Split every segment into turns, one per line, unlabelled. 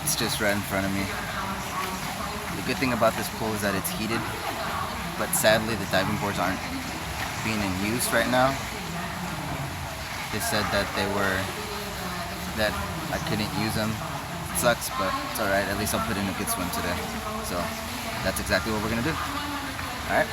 It's just right in front of me. The good thing about this pool is that it's heated, but sadly the diving boards aren't being in use right now. They said that that I couldn't use them. It sucks, but it's alright. At least I'll put in a good swim today. So that's exactly what we're gonna do. Alright.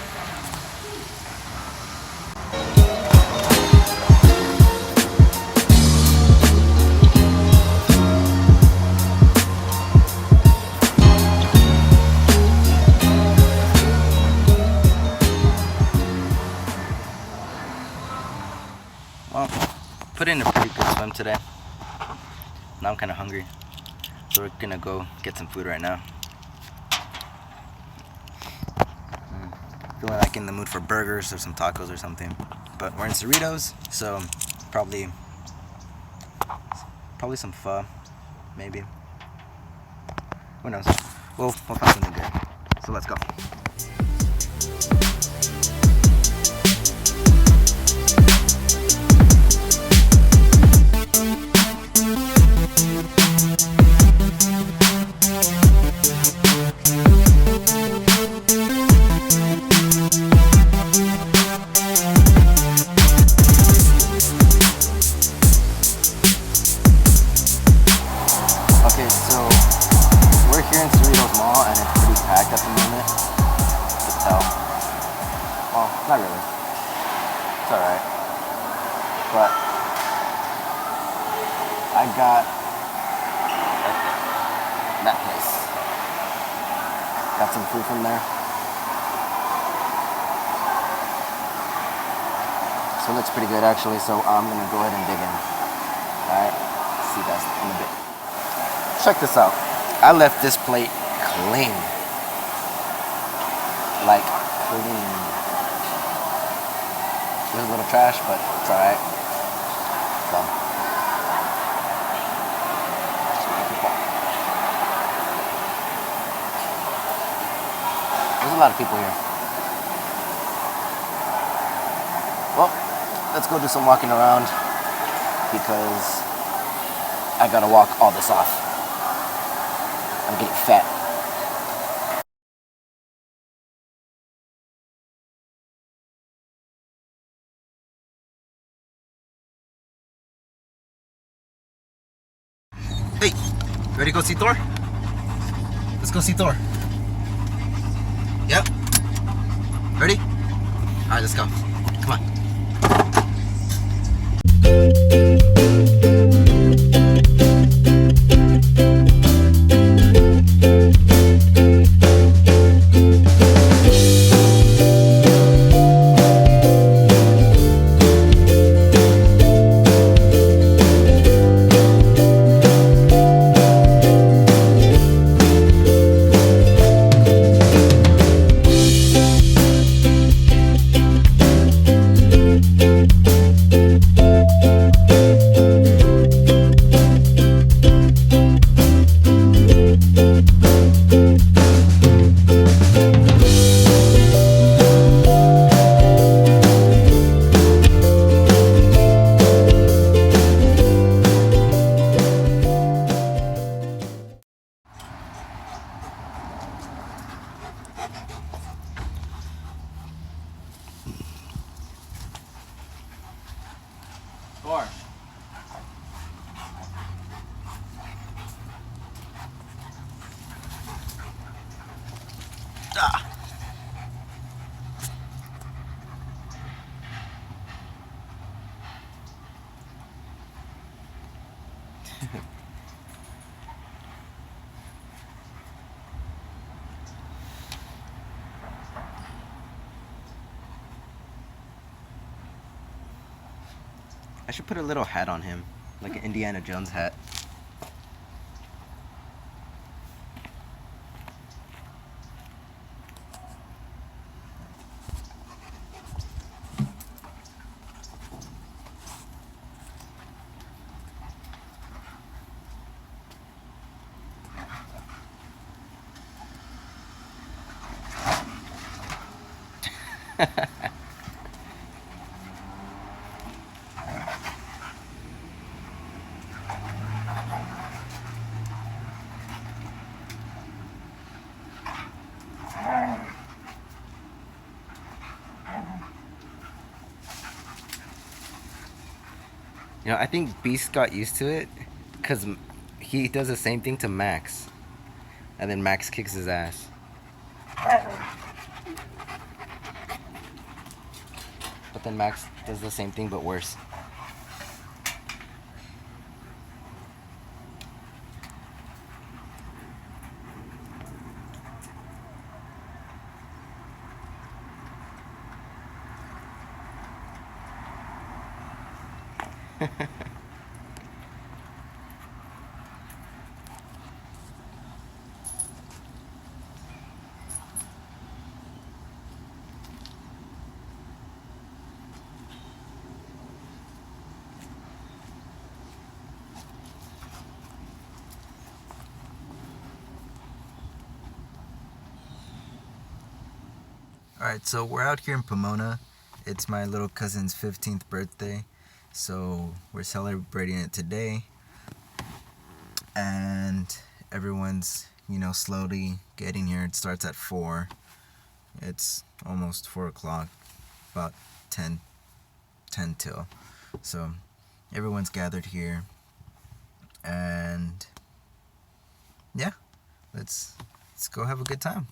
Well, put in a pretty good swim today. Now I'm kind of hungry, so we're gonna go get some food right now. Feeling like in the mood for burgers or some tacos or something. But we're in Cerritos, so probably some pho, maybe. Who knows? We'll find something good. So let's go. Okay, so we're here in Cerritos Mall and it's pretty packed at the moment. You can tell. Well, not really. It's alright. But I got that place. Got some food from there. So it looks pretty good actually, so I'm gonna go ahead and dig in. Alright, see you guys in a bit. Check this out. I left this plate clean. Like, clean. There's a little trash, but it's alright. So. There's a lot of people here. Well, let's go do some walking around because I gotta walk all this off. I'm getting fat. Hey, ready to go see Thor? Let's go see Thor. Yep. Ready? Alright, let's go. Come on. Thor. Ah. I should put a little hat on him, like an Indiana Jones hat. You know, I think Beast got used to it because he does the same thing to Max, and then Max kicks his ass. But then Max does the same thing but worse. Alright, so we're out here in Pomona. It's my little cousin's 15th birthday, so we're celebrating it today. And everyone's, slowly getting here. It starts at 4. It's almost 4 o'clock, about 10 till. So everyone's gathered here. And yeah, let's go have a good time.